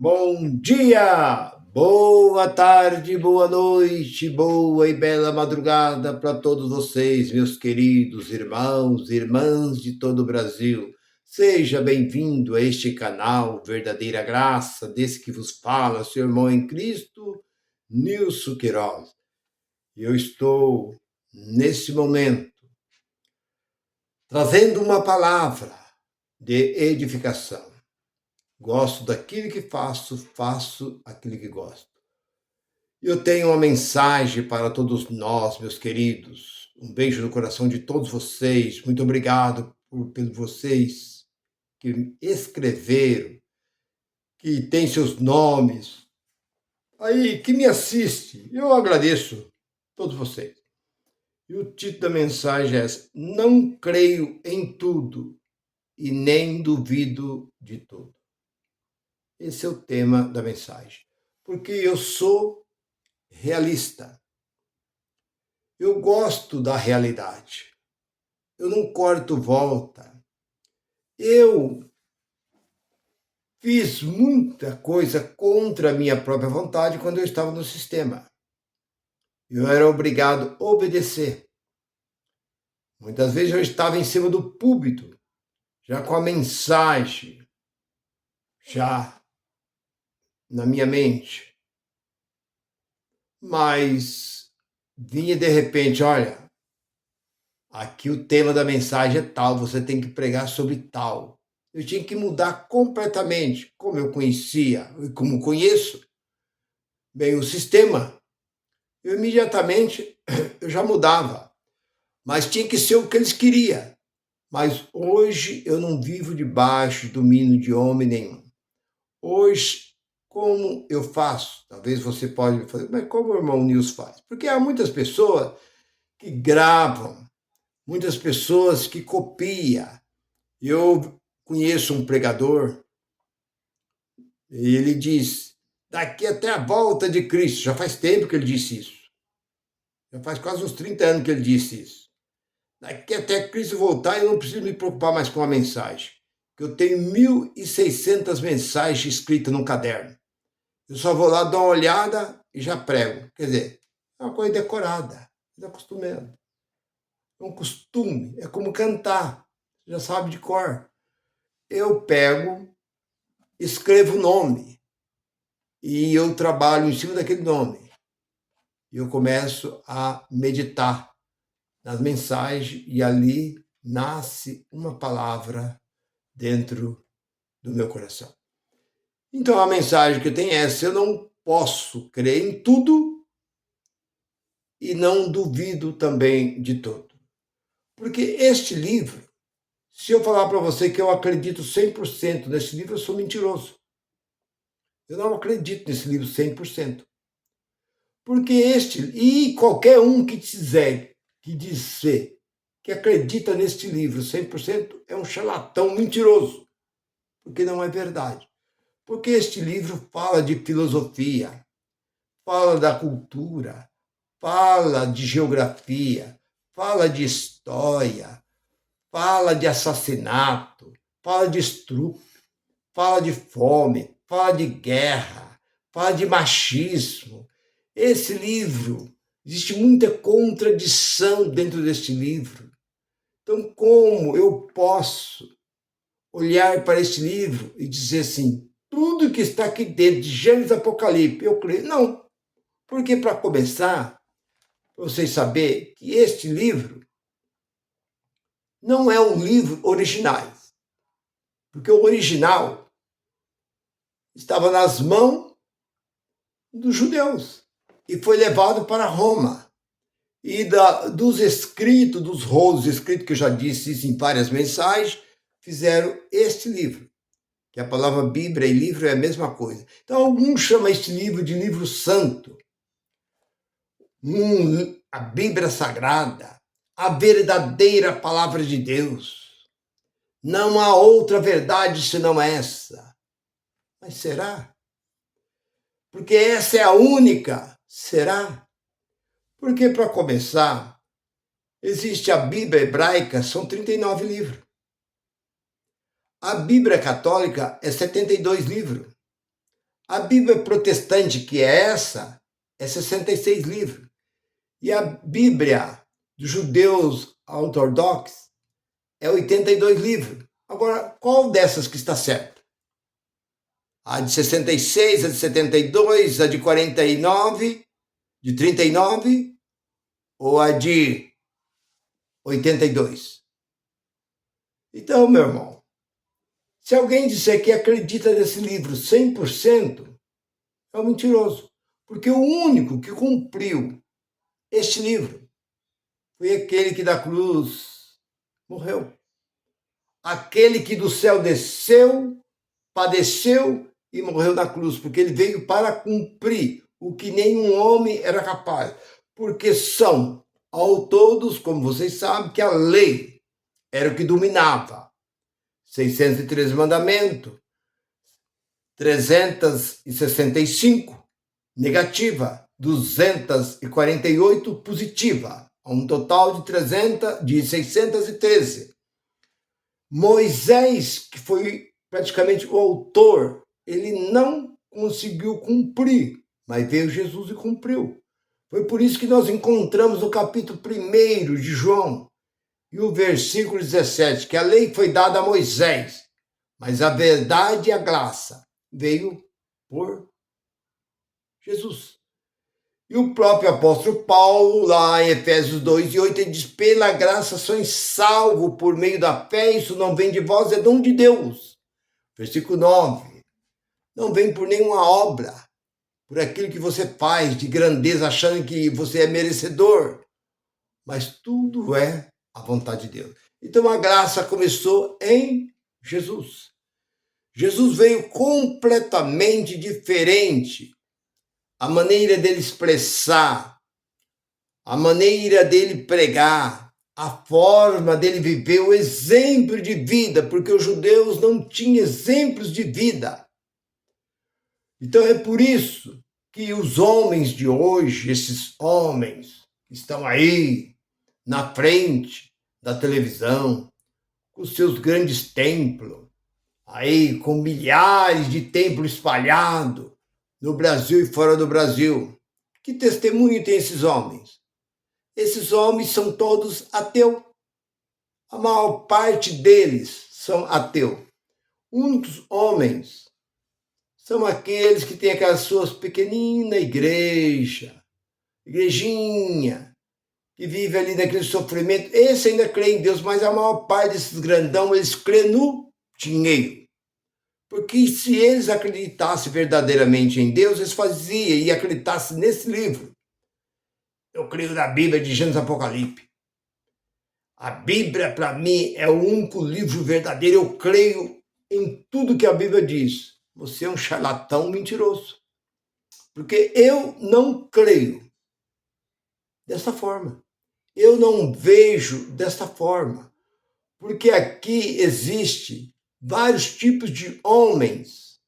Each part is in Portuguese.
Bom dia, boa tarde, boa noite, boa e bela madrugada para todos vocês, meus queridos irmãos e irmãs de todo o Brasil. Seja bem-vindo a este canal Verdadeira Graça, desse que vos fala, seu irmão em Cristo, Nilson Queiroz. Eu estou, nesse momento, trazendo uma palavra de edificação. Gosto daquilo que faço, faço aquilo que gosto. Eu tenho uma mensagem para todos nós, meus queridos. Um beijo no coração de todos vocês. Muito obrigado por vocês que escreveram, que têm seus nomes, aí que me assiste. Eu agradeço todos vocês. E o título da mensagem é essa: Não creio em tudo e nem duvido de tudo. Esse é o tema da mensagem. Porque eu sou realista. Eu gosto da realidade. Eu não corto volta. Eu fiz muita coisa contra a minha própria vontade quando eu estava no sistema. Eu era obrigado a obedecer. Muitas vezes eu estava em cima do púlpito, já com a mensagem, já na minha mente. Mas vinha de repente, olha, aqui o tema da mensagem é tal, você tem que pregar sobre tal. Eu tinha que mudar completamente, como eu conhecia e como conheço bem o sistema. Eu imediatamente eu já mudava, mas tinha que ser o que eles queriam. Mas hoje eu não vivo debaixo do domínio de homem nenhum. Hoje, como eu faço? Talvez você pode me fazer, mas como o irmão Nils faz? Porque há muitas pessoas que gravam, muitas pessoas que copiam. Eu conheço um pregador e ele diz: daqui até a volta de Cristo. Já faz tempo que ele disse isso. Já faz quase uns 30 anos que ele disse isso. Daqui até Cristo voltar, eu não preciso me preocupar mais com a mensagem. Eu tenho 1.600 mensagens escritas num caderno. Eu só vou lá dar uma olhada e já prego. Quer dizer, é uma coisa decorada, é acostumado. É um costume, é como cantar. Você já sabe de cor. Eu pego, escrevo o nome e eu trabalho em cima daquele nome. E eu começo a meditar nas mensagens e ali nasce uma palavra dentro do meu coração. Então a mensagem que eu tenho é essa: eu não posso crer em tudo e não duvido também de tudo. Porque este livro, se eu falar para você que eu acredito 100% nesse livro, eu sou mentiroso. Eu não acredito nesse livro 100%. Porque e qualquer um que dizer que acredita neste livro 100% é um charlatão mentiroso, porque não é verdade. Porque este livro fala de filosofia, fala da cultura, fala de geografia, fala de história, fala de assassinato, fala de estupro, fala de fome, fala de guerra, fala de machismo. Esse livro, existe muita contradição dentro deste livro. Então, como eu posso olhar para este livro e dizer assim, tudo que está aqui dentro, de Gênesis Apocalipse, eu creio? Não. Porque, para começar, vocês saberem que este livro não é um livro original. Porque o original estava nas mãos dos judeus e foi levado para Roma. E dos escritos, dos rolos escritos, que eu já disse isso em várias mensagens, fizeram este livro. Que a palavra Bíblia e livro é a mesma coisa. Então, alguns chamam este livro de livro santo. A Bíblia Sagrada, a verdadeira palavra de Deus. Não há outra verdade senão essa. Mas será? Porque essa é a única. Será? Porque, para começar, existe a Bíblia hebraica, são 39 livros. A Bíblia católica é 72 livros. A Bíblia protestante, que é essa, é 66 livros. E a Bíblia dos judeus ortodoxos é 82 livros. Agora, qual dessas que está certa? A de 66, a de 72, a de 49, de 39 ou a de 82? Então, meu irmão, se alguém disser que acredita nesse livro 100%, é um mentiroso. Porque o único que cumpriu este livro foi aquele que da cruz morreu. Aquele que do céu desceu, padeceu e morreu na cruz, porque ele veio para cumprir o que nenhum homem era capaz. Porque são, ao todos, como vocês sabem, que a lei era o que dominava. 613 mandamentos, 365 negativa, 248 positiva, um total de 613. Moisés, que foi praticamente o autor, ele não conseguiu cumprir, mas veio Jesus e cumpriu. Foi por isso que nós encontramos no capítulo 1 de João, e o versículo 17, que a lei foi dada a Moisés, mas a verdade e a graça veio por Jesus. E o próprio apóstolo Paulo, lá em Efésios 2:8, ele diz: pela graça sois salvos por meio da fé, isso não vem de vós, é dom de Deus. Versículo 9, não vem por nenhuma obra, por aquilo que você faz de grandeza, achando que você é merecedor, mas tudo é a vontade de Deus. Então a graça começou em Jesus. Jesus veio completamente diferente. A maneira dele expressar, a maneira dele pregar, a forma dele viver, o exemplo de vida, porque os judeus não tinham exemplos de vida. Então é por isso que os homens de hoje, esses homens que estão aí na frente da televisão, com seus grandes templos, aí com milhares de templos espalhados no Brasil e fora do Brasil. Que testemunho tem esses homens? Esses homens são todos ateus. A maior parte deles são ateus. Únicos homens são aqueles que têm aquelas suas pequeninas igrejinha, que vive ali naquele sofrimento. Esse ainda crê em Deus, mas a maior parte desses grandão, eles crêem no dinheiro. Porque se eles acreditassem verdadeiramente em Deus, eles faziam e acreditassem nesse livro. Eu creio na Bíblia de Gênesis e Apocalipse. A Bíblia, para mim, é o único livro verdadeiro. Eu creio em tudo que a Bíblia diz. Você é um charlatão mentiroso. Porque eu não creio dessa forma. Eu não vejo dessa forma. Porque aqui existe vários tipos de homens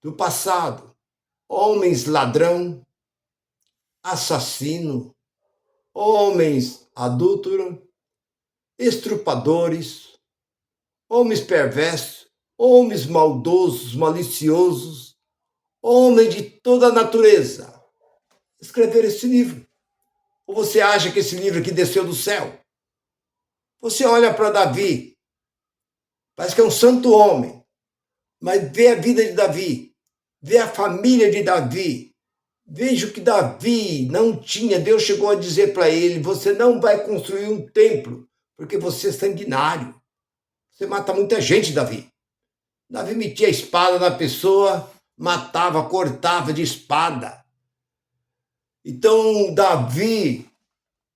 do passado. Homens ladrão, assassino, homens adúlteros, estrupadores, homens perversos, homens maldosos, maliciosos, homens de toda a natureza. Escreveram esse livro. Ou você acha que esse livro aqui desceu do céu? Você olha para Davi, parece que é um santo homem, mas vê a vida de Davi, vê a família de Davi, veja o que Davi não tinha. Deus chegou a dizer para ele: você não vai construir um templo, porque você é sanguinário. Você mata muita gente, Davi. Davi metia a espada na pessoa, matava, cortava de espada. Então, Davi,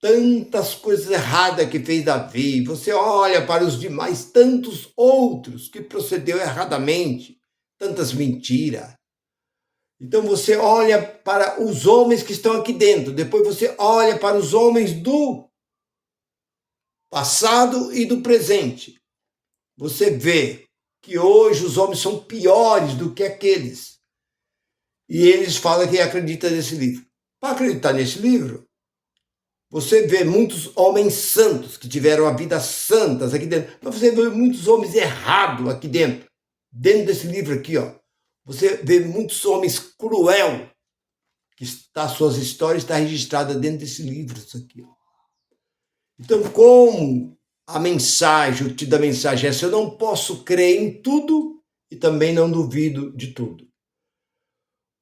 tantas coisas erradas que fez Davi. Você olha para os demais, tantos outros que procedeu erradamente, tantas mentiras. Então você olha para os homens que estão aqui dentro, depois você olha para os homens do passado e do presente. Você vê que hoje os homens são piores do que aqueles. E eles falam que acreditam nesse livro. Para acreditar nesse livro, você vê muitos homens santos que tiveram a vida santas aqui dentro. Mas você vê muitos homens errados aqui dentro desse livro aqui, ó. Você vê muitos homens cruel, que suas histórias estão registradas dentro desse livro, isso aqui. Então, como a mensagem, o título da mensagem é essa, eu não posso crer em tudo e também não duvido de tudo.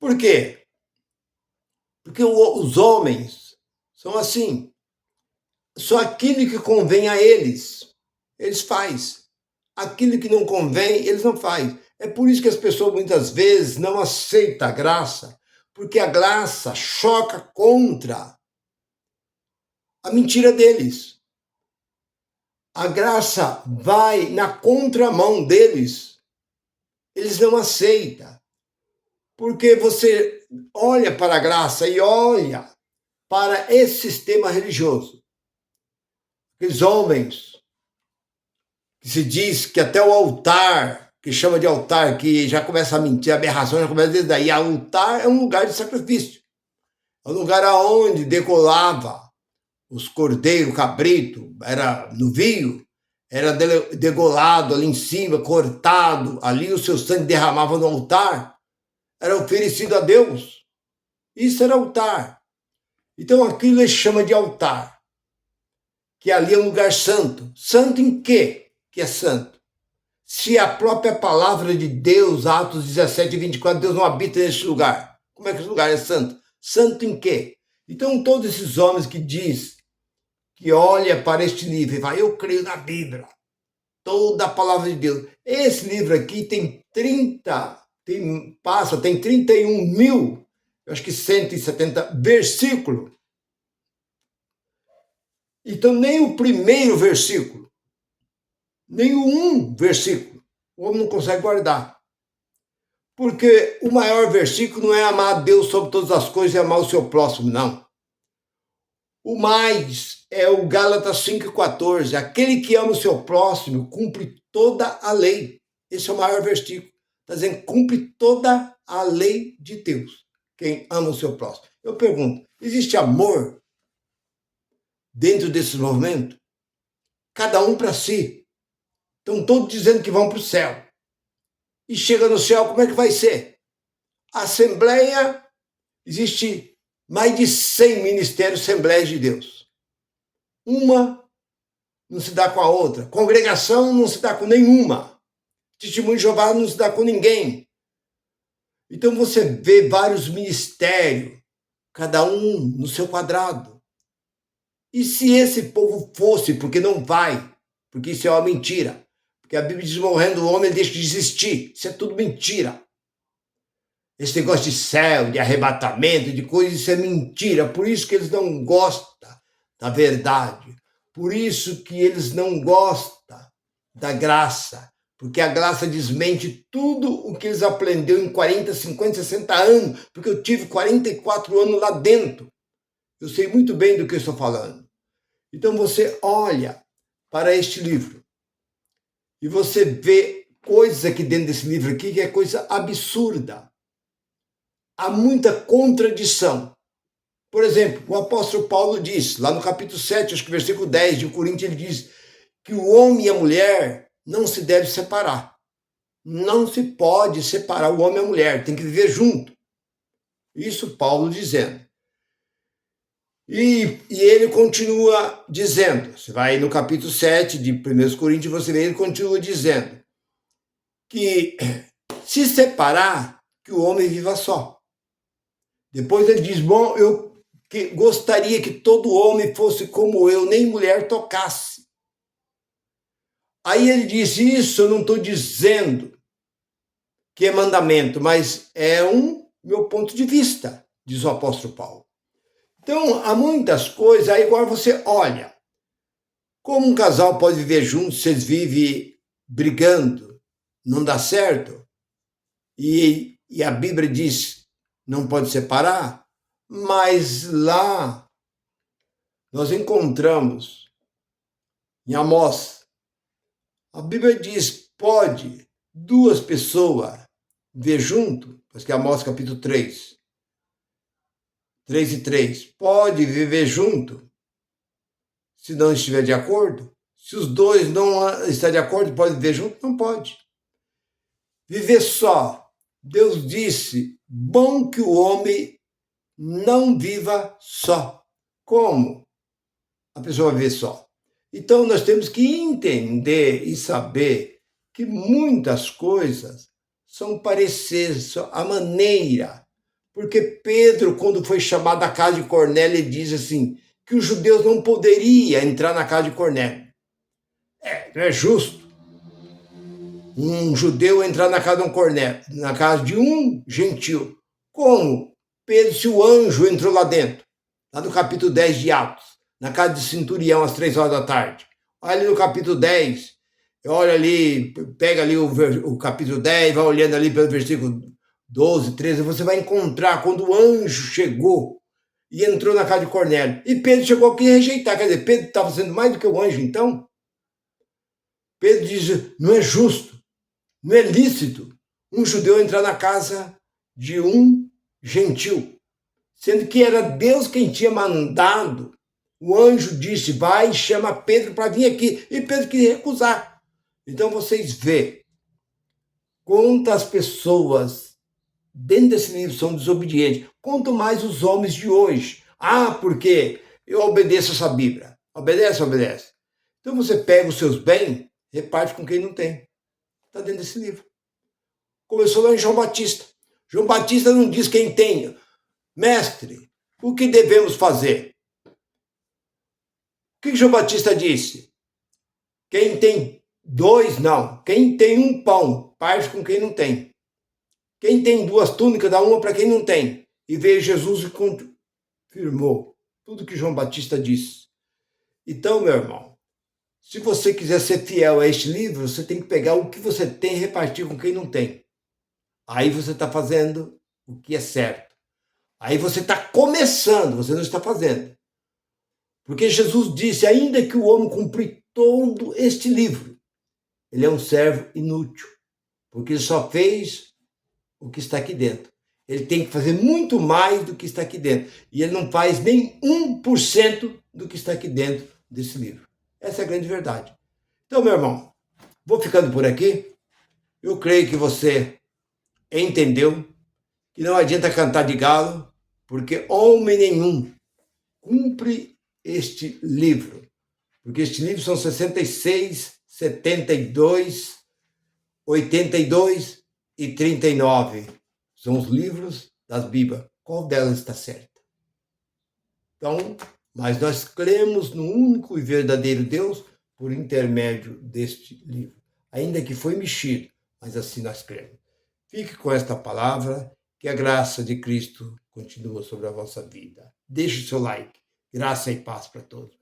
Por quê? Porque os homens são assim. Só aquilo que convém a eles faz. Aquilo que não convém, eles não fazem. É por isso que as pessoas muitas vezes não aceitam a graça, porque a graça choca contra a mentira deles. A graça vai na contramão deles. Eles não aceitam. Porque você olha para a graça e olha para esse sistema religioso. Aqueles homens que se diz que até o altar, que chama de altar, que já começa a mentir, a aberração já começa desde daí. Altar é um lugar de sacrifício. É um lugar aonde decolava os cordeiros, cabrito, era novio, era degolado ali em cima, cortado, ali o seu sangue derramava no altar, era oferecido a Deus. Isso era altar. Então aquilo ele chama de altar, que ali é um lugar santo. Santo em quê que é santo? Se a própria palavra de Deus, Atos 17 e 24, Deus não habita nesse lugar. Como é que esse lugar é santo? Santo em quê? Então todos esses homens que diz, que olha para este livro e vai, eu creio na Bíblia, toda a palavra de Deus. Esse livro aqui tem 31 mil, eu acho que 170 versículos. Então, nem o primeiro versículo, nem um versículo, o homem não consegue guardar. Porque o maior versículo não é amar a Deus sobre todas as coisas e amar o seu próximo, não. O mais é o Gálatas 5,14. Aquele que ama o seu próximo cumpre toda a lei. Esse é o maior versículo. Está dizendo, cumpre toda a lei de Deus. Quem ama o seu próximo. Eu pergunto, existe amor dentro desse movimento? Cada um para si. Estão todos dizendo que vão para o céu. E chega no céu, como é que vai ser? A Assembleia, existe mais de 100 ministérios Assembleias de Deus. Uma não se dá com a outra. Congregação não se dá com nenhuma. Testemunho de Jeová não se dá com ninguém. Então você vê vários ministérios, cada um no seu quadrado. E se esse povo fosse, porque não vai, porque isso é uma mentira, porque a Bíblia diz, morrendo o homem, ele deixa de existir. Isso é tudo mentira. Esse negócio de céu, de arrebatamento, de coisas, isso é mentira. Por isso que eles não gostam da verdade. Por isso que eles não gostam da graça. Porque a graça desmente tudo o que eles aprenderam em 40, 50, 60 anos. Porque eu tive 44 anos lá dentro. Eu sei muito bem do que eu estou falando. Então você olha para este livro e você vê coisas aqui dentro desse livro aqui que é coisa absurda. Há muita contradição. Por exemplo, o apóstolo Paulo diz, lá no capítulo 7, acho que versículo 10 de Coríntios, ele diz que o homem e a mulher não se devem separar. Não se pode separar o homem e a mulher, tem que viver junto. Isso Paulo dizendo. E ele continua dizendo, você vai no capítulo 7 de 1 Coríntios, você vê, ele continua dizendo que se separar, que o homem viva só. Depois ele diz, bom, eu gostaria que todo homem fosse como eu, nem mulher tocasse. Aí ele diz, isso eu não estou dizendo que é mandamento, mas é meu ponto de vista, diz o apóstolo Paulo. Então, há muitas coisas, aí agora você olha, como um casal pode viver junto, vocês vivem brigando, não dá certo, e a Bíblia diz, não pode separar, mas lá nós encontramos em Amós, a Bíblia diz, pode duas pessoas viver junto, porque é Amós capítulo 3, 3 e 3, pode viver junto, se não estiver de acordo. Se os dois não estão de acordo, pode viver junto? Não pode. Viver só Deus disse: bom que o homem não viva só. Como a pessoa vive só? Então, nós temos que entender e saber que muitas coisas são parecidas, a maneira. Porque Pedro, quando foi chamado à casa de Cornélio, ele diz assim, que os judeus não poderiam entrar na casa de Cornélio. Não é justo um judeu entrar na casa de um Cornélio, na casa de um gentil. Como? Pedro, se o anjo entrou lá dentro, lá no capítulo 10 de Atos, na casa de Centurião, às 3 horas da tarde. Olha ali no capítulo 10, olha ali, pega ali o capítulo 10, vai olhando ali pelo versículo 12, 13, você vai encontrar quando o anjo chegou e entrou na casa de Cornélio. E Pedro chegou aqui a rejeitar, quer dizer, Pedro estava fazendo mais do que o anjo, então? Pedro diz, não é justo, não é lícito um judeu entrar na casa de um gentil, sendo que era Deus quem tinha mandado. O anjo disse, vai e chama Pedro para vir aqui, e Pedro queria recusar. Então vocês vê quantas pessoas dentro desse livro são desobedientes, quanto mais os homens de hoje. Porque eu obedeço essa Bíblia. Obedece, obedece. Então você pega os seus bens, reparte com quem não tem. Está dentro desse livro. Começou lá em João Batista. João Batista não diz quem tem. Mestre, o que devemos fazer? O que João Batista disse? Quem tem 2, não. Quem tem um pão, parte com quem não tem. Quem tem 2 túnicas, dá uma para quem não tem. E veio Jesus e confirmou tudo que João Batista disse. Então, meu irmão, se você quiser ser fiel a este livro, você tem que pegar o que você tem e repartir com quem não tem. Aí você está fazendo o que é certo. Aí você está começando, você não está fazendo. Porque Jesus disse, ainda que o homem cumprir todo este livro, ele é um servo inútil, porque ele só fez o que está aqui dentro. Ele tem que fazer muito mais do que está aqui dentro. E ele não faz nem 1% do que está aqui dentro desse livro. Essa é a grande verdade. Então, meu irmão, vou ficando por aqui. Eu creio que você entendeu que não adianta cantar de galo, porque homem nenhum cumpre este livro. Porque este livro são 66, 72, 82 e 39. São os livros das Bíblias. Qual delas está certa? Então, mas nós cremos no único e verdadeiro Deus por intermédio deste livro. Ainda que foi mexido, mas assim nós cremos. Fique com esta palavra, que a graça de Cristo continua sobre a vossa vida. Deixe o seu like. Graça e paz para todos.